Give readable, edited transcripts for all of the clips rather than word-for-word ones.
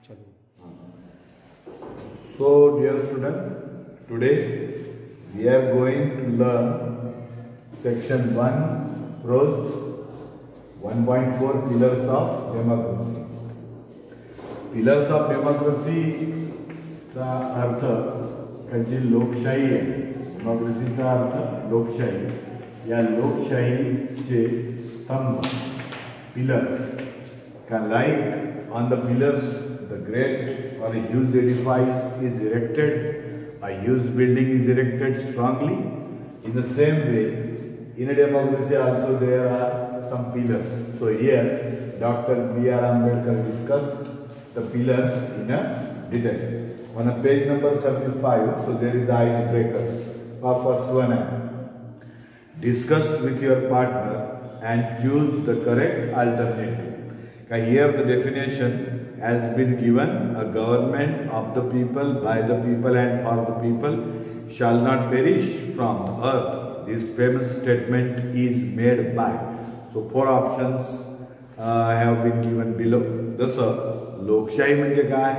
चलो। So dear student, today we are going to learn section 1 pros 1.4 pillars of democracy. Pillars of democracy चा अर्थ जी लोकशाही आहे, डेमोक्रेसीचा अर्थ लोकशाही, या लोकशाहीचे स्तंभ pillars का like on the pillars the great or a huge edifice is erected, a huge building is erected strongly. In the same way, in a democracy also there are some pillars. So here Dr. B.R. Ambedkar discussed the pillars in a detail. On a page number 35, so there is icebreakers. First one, discuss with your partner and choose the correct alternative. Here the definition has been given: a government of the people, by the people and for the people shall not perish from the earth. This famous statement is made by. So four options have been given below. जसं लोकशाही म्हणजे काय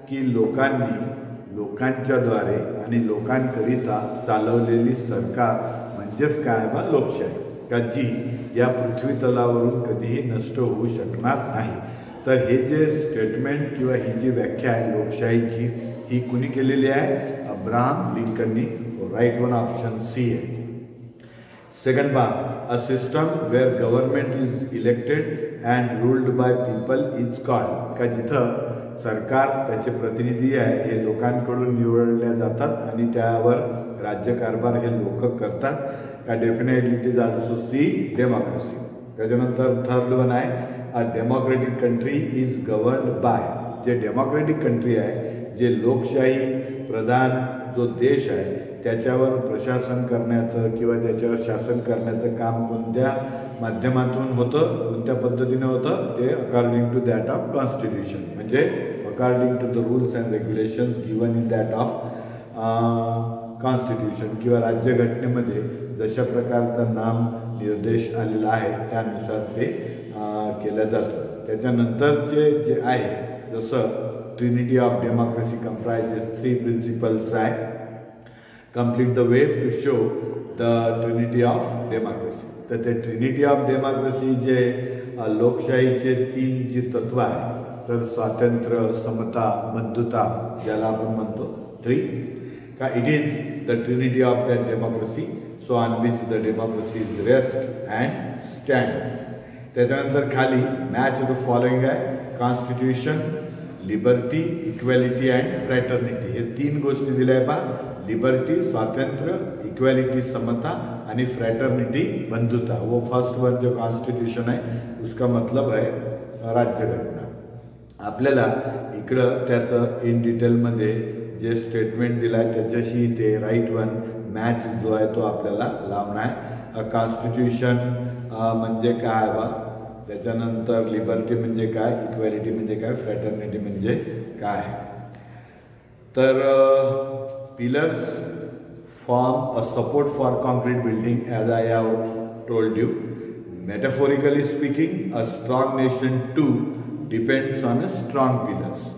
की लोकांनी लोकांच्या द्वारे आणि लोकांकरिता चालवलेली सरकार म्हणजेच काय बा लोकशाही, का जी या पृथ्वी तलावरून कधीही नष्ट होऊ शकणार नाही. तर हे जे स्टेटमेंट किंवा ही जी व्याख्या आहे लोकशाहीची ही कुणी केलेली आहे? अब्राहम लिंकननी. राईट वन ऑप्शन सी आहे. सेकंड बार, a system where government is elected and ruled by people is called. का जिथं सरकार त्याचे प्रतिनिधी आहे हे लोकांकडून निवडले जातात आणि त्यावर राज्यकारभार हे लोक करतात. का definitely it is also see democracy. त्याच्यानंतर थर्ड वन आहे, a democratic country is governed bye. J democratic country आहे, जे लोकशाही प्रधान जो देश आहे त्याच्यावर प्रशासन करण्याचं किंवा त्याच्यावर शासन करण्याचं काम कोणत्या माध्यमातून होतं, कोणत्या पद्धतीने होतं, ते according to that of constitution, म्हणजे according to the rules and regulations given in that of constitution किंवा राज्यघटनेमध्ये जशा प्रकारचं नाम निर्देश आलेला आहे त्यानुसार ते केलं जातं. त्याच्यानंतरचे जे आहे जसं trinity of democracy comprises 3 principles आहे. Complete the way to show the trinity of democracy. तर ते ट्रिनिटी ऑफ डेमोक्रेसी जे लोकशाहीचे 3 जी तत्व आहे, तर स्वातंत्र्य, समता, बंधुता ज्याला आपण म्हणतो 3, का it is the trinity of the democracy, so on which the democracy is rest and stand. त्याच्यानंतर खाली मॅच द फॉलोइंग आहे: constitution, liberty, equality and fraternity. हे 3 गोष्टी दिल्या आहे पा. लिबर्टी स्वातंत्र्य, इक्वॅलिटी समता आणि फ्रॅटर्निटी बंधुता. वो फर्स्ट वन जो कॉन्स्टिट्यूशन आहे उसका मतलब है राज्यघटना. आपल्याला इकडं त्याचं इन डिटेलमध्ये जे स्टेटमेंट दिलं आहे त्याच्याशी ते राईट वन मॅच जो आहे तो आपल्याला लावणं आहे. कॉन्स्टिट्यूशन म्हणजे काय बा, त्याच्यानंतर लिबर्टी म्हणजे काय, इक्वॅलिटी म्हणजे काय, फ्रॅटर्निटी म्हणजे काय. तर pillars form a support for concrete building as I have told you. Metaphorically speaking, a strong nation too depends on a strong pillars.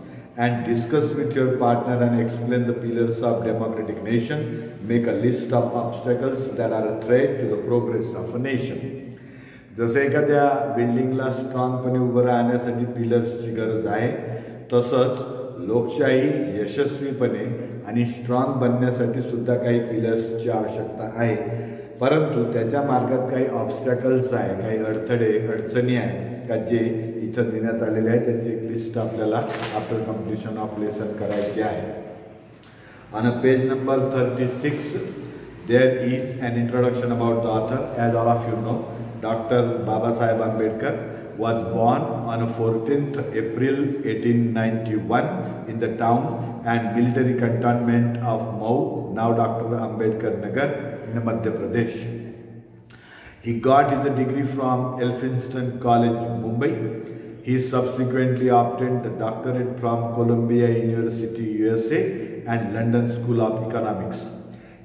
And discuss with your partner and explain the pillars of democratic nation. Make a list of obstacles that are a threat to the progress of a nation. जसे एखाद्या बिल्डिंगला स्ट्रॉंगपणे उभं राहण्यासाठी पिलर्सची गरज आहे, तसंच लोकशाही यशस्वीपणे आणि स्ट्रॉंग बनण्यासाठी सुद्धा काही पिलर्सची आवश्यकता आहे. परंतु त्याच्या मार्गात काही ऑब्स्टॅकल्स आहे, काही अडथळे, अडचणी आहे का जे इथं देण्यात आलेले आहे. त्याची एक लिस्ट आपल्याला आफ्टर कम्प्लिशन ऑफ लेसन करायची आहे. On a page number 36 there is an introduction about the author. As all of you know, doctor Babasaheb Ambedkar was born on 14th April 1891 in the town and military cantonment of Mau, now Dr. Ambedkar Nagar in Madhya Pradesh. He got his degree from Elphinstone College, Mumbai. He subsequently obtained the doctorate from Columbia University, USA and London School of Economics.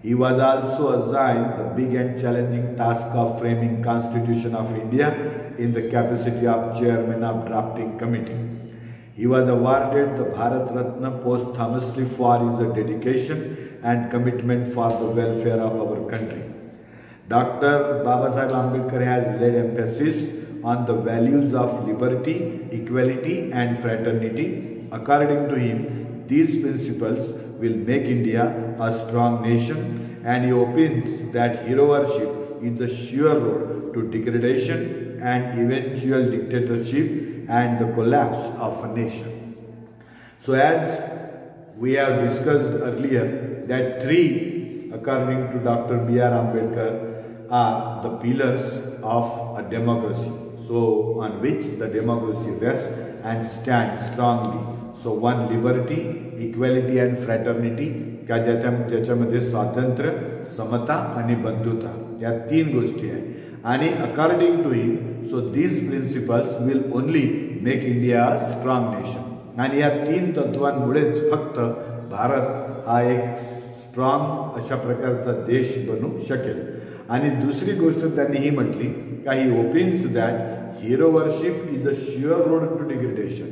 He was also assigned the big and challenging task of framing Constitution of India in the capacity of chairman of drafting committee. He was awarded the Bharat Ratna posthumously for his dedication and commitment for the welfare of our country. Dr. Babasaheb Ambedkar has laid emphasis on the values of liberty, equality and fraternity. According to him, these principles will make India a strong nation, and he opines that hero worship is a sure road to degradation and eventual dictatorship and the collapse of a nation. So as we have discussed earlier, that three, according to Dr. B.R. Ambedkar, are the pillars of a democracy. So on which the democracy rests and stands strongly. So one, liberty, equality and fraternity, का ज्याच्यामध्ये स्वातंत्र्य, समता आणि बंधुता या तीन गोष्टी आहेत. आणि according to him, so these principles will only make India a strong nation. आणि या तीन तत्वांमुळेच फक्त भारत हा एक स्ट्रॉंग अशा प्रकारचा देश बनू शकेल. आणि दुसरी गोष्ट त्यांनी ही म्हटली का ही opines that hero worship is a sure road to degradation.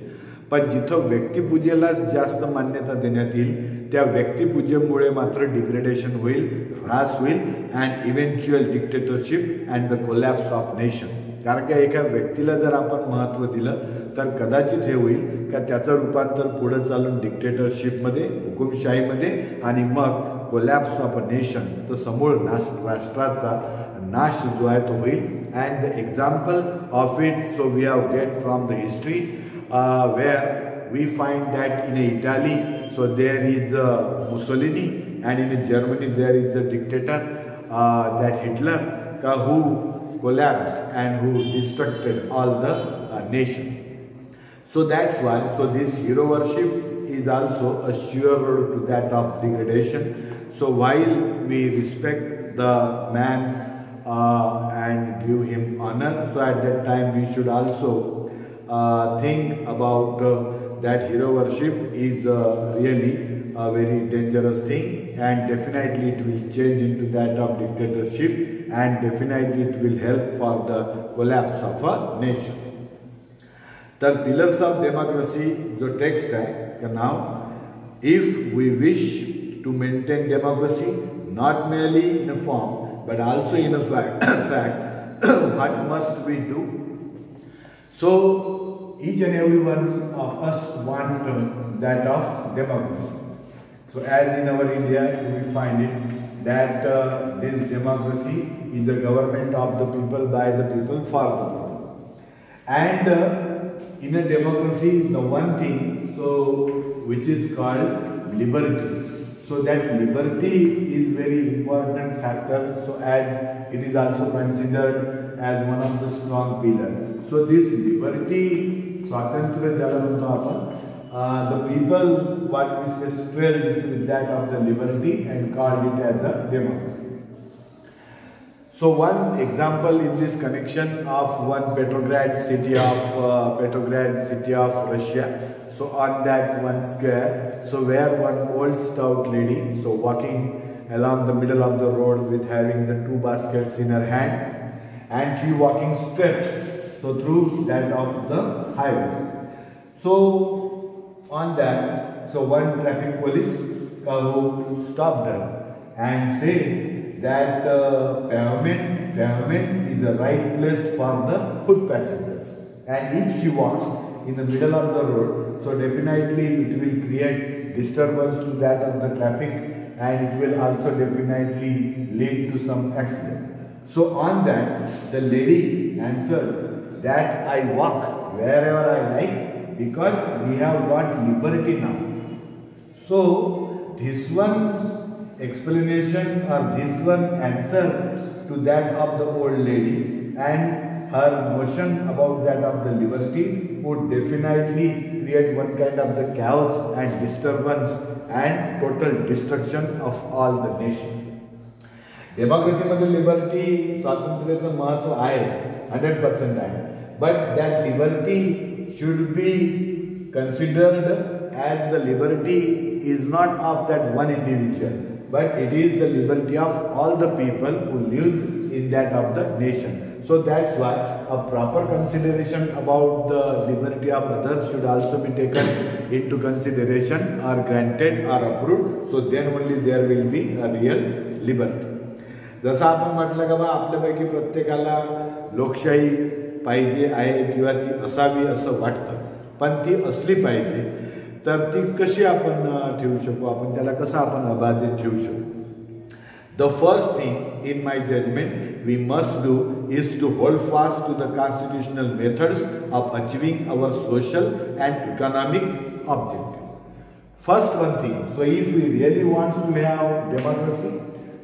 पण जिथं व्यक्तिपूजेलाच जास्त मान्यता देण्यात येईल त्या व्यक्तिपूजेमुळे मात्र डिग्रेडेशन होईल, ह्रास होईल and eventual dictatorship and the collapse of nation. कारण का एका व्यक्तीला जर आपण महत्त्व दिलं तर कदाचित हे होईल का त्याचं रूपांतर पुढे चालून डिक्टेटरशिपमध्ये, हुकुमशाहीमध्ये आणि मग कोलॅप्स ऑफ अ नेशन, तर समूळ राष्ट्राचा नाश जो आहे तो होईल. And the example of it, so we have get from the history where we find that in Italy, so there is Mussolini, and in Germany there is a dictator, that Hitler, who collapsed and who destructed all the nation. So that's why, so this hero worship is also a sure road to that of degradation. So while we respect the man and give him honor, so at that time we should also think about that hero worship is really a very dangerous thing, and definitely it will change into that of dictatorship, and definitely it will help for the collapse of a nation. The pillars of democracy जो text है, now if we wish to maintain democracy not merely in a form but also in a fact what must we do? So each and every one of us want that of democracy. So as in our India, we find it that this democracy is the government of the people, by the people, for the people. And in a democracy, the one thing so which is called liberty. So that liberty is very important factor. So as it is also considered as one of the strong pillars. So this liberty, स्वातंत्र्य ज्याला म्हणतो आपण, the people what we say stressed with that of the liberty and called it as a democracy. So one example in this connection of one Petrograd city of Russia. So on that one square, so where one old stout lady, so walking along the middle of the road with having the two baskets in her hand, and she walking straight, so through that of the highway. So on that, so one traffic police who stopped her and said that pavement is the right place for the foot passengers, and if she walks in the middle of the road, so definitely it will create disturbance to that of the traffic, and it will also definitely lead to some accident. So on that, the lady answered that I walk wherever I like because we have got liberty now. So this one explanation or this one answer to that of the old lady and her notion about that of the liberty would definitely create one kind of the chaos and disturbance and total destruction of all the nation. Democracy मध्ये liberty, स्वातंत्र्याचं महत्व आहे, 100% आहे. But that liberty should be considered as the liberty is not of that one individual, but it is the liberty of all the people who live in that of the nation. So that's why a proper consideration about the liberty of others should also be taken into consideration or granted or approved. So then only there will be a real liberty. जसं आपण म्हटलं का बा आपल्यापैकी प्रत्येकाला लोकशाही पाहिजे आहे किंवा ती असावी असं वाटतं, पण ती असली पाहिजे तर ती कशी आपण ठेवू शकू, आपण त्याला कसं आपण अबाधित ठेवू शकू. The first thing in my judgment we must do is to hold fast to the constitutional methods of achieving our social and economic objective. First one thing, so if we really want to have democracy,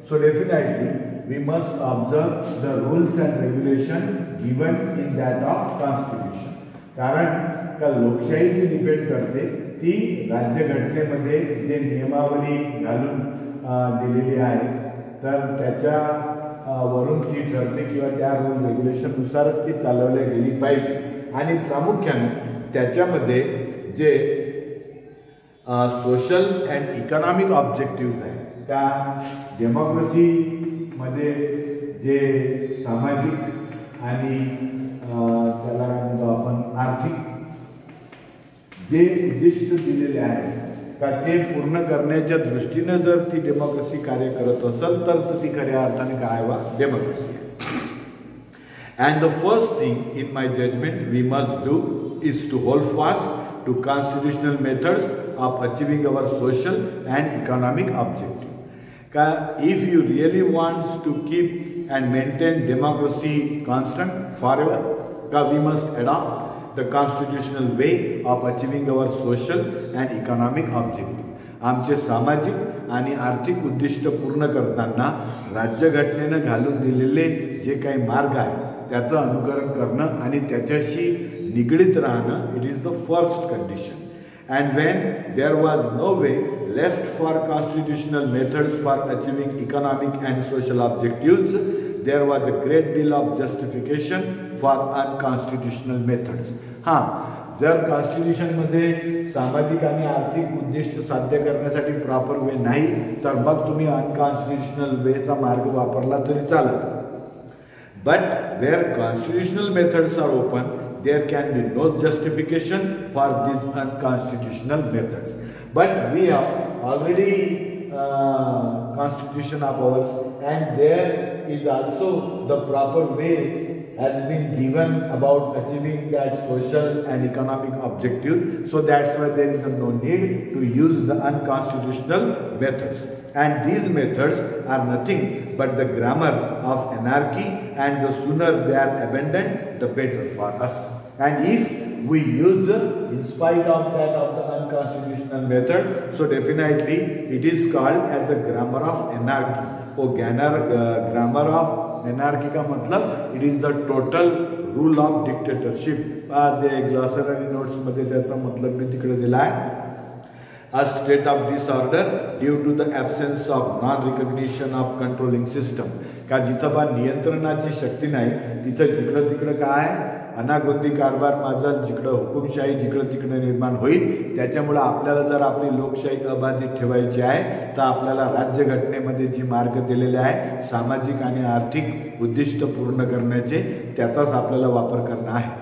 so definitely we must observe the rules and regulations given in that of constitution. कारण का लोकशाही जी depend करते ती राज्यघटनेमध्ये जे नियमावली घालून दिलेली आहे तर त्याच्या वरून ती ठरते किंवा त्या रूल रेग्युलेशननुसारच ती चालवल्या गेली पाहिजे. आणि प्रामुख्याने त्याच्यामध्ये जे सोशल अँड इकॉनॉमिक ऑब्जेक्टिव्ह आहेत त्या डेमोक्रेसीमध्ये जे सामाजिक आणि त्याला म्हणतो आपण आर्थिक जे उद्दिष्ट दिलेले आहेत का ते पूर्ण करण्याच्या दृष्टीने जर ती डेमोक्रेसी कार्य करत असेल तर ती खऱ्या अर्थाने काय वा डेमोक्रेसी आहे. And the first thing in my judgement we must do is to hold fast to constitutional methods of achieving our social and economic objective. का if you really wants to keep and maintain democracy constant for ever का we must adopt the constitutional way of achieving our social and economic objective. आमचे सामाजिक आणि आर्थिक उद्दिष्ट पूर्ण करताना राज्यघटनेने घालून दिलेले जे काही मार्ग आहे त्याचं अनुकरण करणं आणि त्याच्याशी निगडीत राहणं it is the first condition. And when there was no way left for constitutional methods for achieving economic and social objectives, there was a great deal of justification for unconstitutional methods. हां, जर कॉन्स्टिट्यूशनमध्ये सामाजिक आणि आर्थिक उद्दिष्ट साध्य करण्यासाठी proper way नाही तर मग तुम्ही अनकॉन्स्टिट्यूशनल वेचा मार्ग वापरला तरी चालत. But where constitutional methods are open there can be no justification for these unconstitutional methods. But we have already constitution of ours, and there is also the proper way has been given about achieving that social and economic objective. So that's why there is no need to use the unconstitutional methods. And these methods are nothing but the grammar of anarchy, and the sooner they are abandoned, the better for us. And if we use in spite of that of the unconstitutional method, so definitely it is called as the grammar of anarchy. वो grammar of anarchy का मतलब it is the total rule of dictatorship. ते glossary notes मध्ये त्याचा मतलब भी तिकडे दिला आहे. A state of disorder due to the absence of non-recognition of controlling system. का जिथं बा नियंत्रणाची शक्ती नाही तिथं जिकडं तिकडं काय अनागोंदी कारभार माझा जिकडं हुकुमशाही जिकडं तिकडं निर्माण होईल. त्याच्यामुळे आपल्याला जर आपली लोकशाही अबाधित ठेवायची आहे तर आपल्याला राज्यघटनेमध्ये जी मार्ग दिलेले आहे सामाजिक आणि आर्थिक उद्दिष्ट पूर्ण करण्याचे त्याचाच आपल्याला वापर करणं आहे.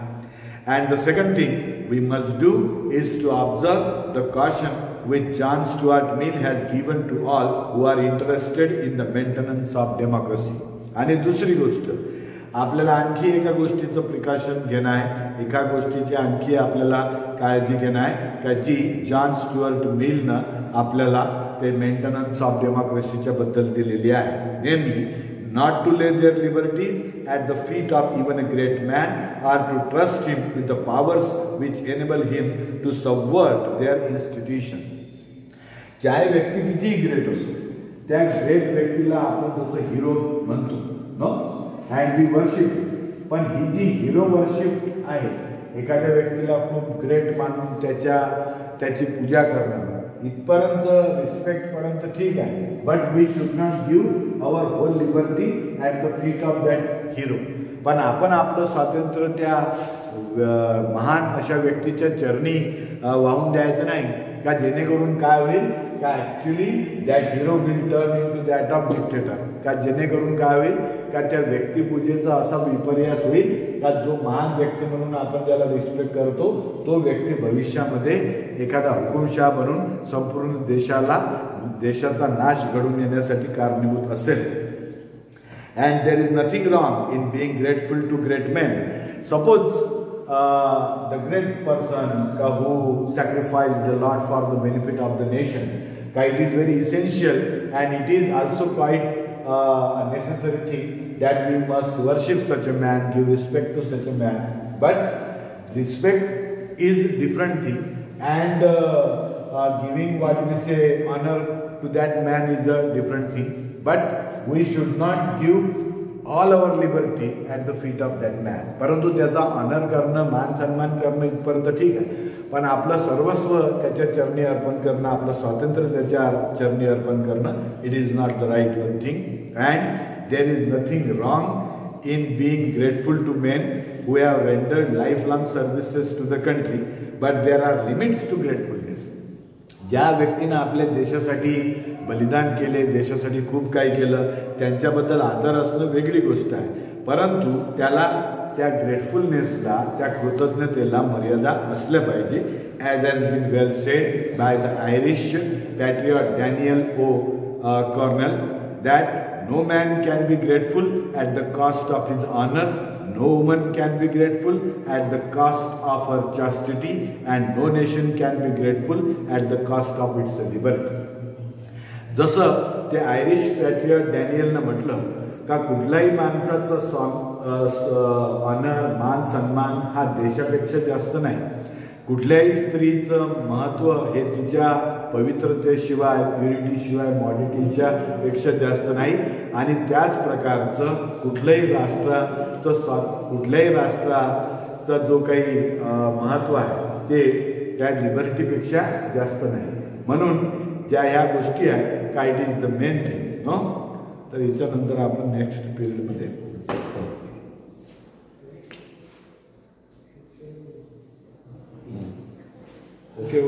And the second thing we must do is to observe the caution which John Stuart Mill has given to all who are interested in the maintenance of democracy. आणि दुसरी गोष्ट आपल्याला आणखी एका गोष्टीचं प्रिकॉशन घेणं आहे, एका गोष्टीची आणखी आपल्याला काळजी घेणं आहे का जी जॉन स्टुअर्ट मिलनं आपल्याला ते मेंटेनन्स ऑफ डेमोक्रेसीच्या बद्दल दिलेली आहे. नेमली not to lay their liberties at the feet of even a great man, or to trust him with the powers which enable him to subvert their institution. चाहे व्यक्ती किती great असो त्या ग्रेट व्यक्तीला आपण जसं हिरो म्हणतो नो अँड वी वर्शिप, पण ही जी हिरो वर्शिप आहे एखाद्या व्यक्तीला खूप ग्रेट मानून त्याची पूजा करणं इथपर्यंत रिस्पेक्टपर्यंत ठीक आहे. But we should not give our whole liberty at the feet of that hero. पण आपण आपलं स्वातंत्र्य त्या महान अशा व्यक्तीच्या चरणी वाहून द्यायचं नाही का, जेणेकरून काय होईल का actually that hero will turn into that of dictator, का जेणेकरून काय होईल का त्या व्यक्तिपूजेचा असा विपर्यास होईल का जो महान व्यक्ती म्हणून आपण ज्याला रिस्पेक्ट करतो तो व्यक्ती भविष्यामध्ये एखादा हुकुमशाह बनून संपूर्ण देशाचा नाश घडून येण्यासाठी कारणीभूत असेल. And there is nothing wrong in being grateful to great men. Suppose the great person who sacrificed a lot for the benefit of the nation. It is very essential and it is also quite a necessary thing that we must worship such a man, give respect to such a man. But respect is a different thing and giving what we say honor to that man is a different thing. But we should not give all our liberty at the feet of that man. परंतु त्याचा honour करणं, मान सन्मान करणं इथपर्यंत ठीक आहे, पण आपलं सर्वस्व त्याच्या चरणी अर्पण करणं, आपलं स्वातंत्र्य त्याच्या चरणी अर्पण करणं, it is not the right one thing. And there is nothing wrong in being grateful to men who have rendered lifelong services to the country, but there are limits to gratefulness. ज्या व्यक्तीनं आपल्या देशासाठी बलिदान केले, देशासाठी खूप काही केलं, त्यांच्याबद्दल आदर असणं वेगळी गोष्ट आहे, परंतु त्याला त्या ग्रेटफुलनेसला, त्या कृतज्ञतेला मर्यादा असल्या पाहिजे. As has been well said by the Irish patriot Daniel O'Connell that no man can be grateful at the cost of his honor, no woman can be grateful at the cost of her chastity, and no nation can be grateful at the cost of its liberty. जसं ते Irish Patriot डॅनियलनं म्हटलं का कुठल्याही माणसाचा honour, मान सन्मान हा देशापेक्षा जास्त नाही, कुठल्याही स्त्रीचं महत्त्व हे तिच्या पवित्रतेशिवाय, प्युरिटीशिवाय, मॉडिटीच्या पेक्षा जास्त नाही, आणि त्याच प्रकारचं कुठल्याही राष्ट्राचं जो काही महत्त्व आहे ते त्या लिबर्टीपेक्षा जास्त नाही. म्हणून ज्या ह्या गोष्टी आहेत का it is the main thing no. तर याच्यानंतर आपण नेक्स्ट पिरियडमध्ये ओके.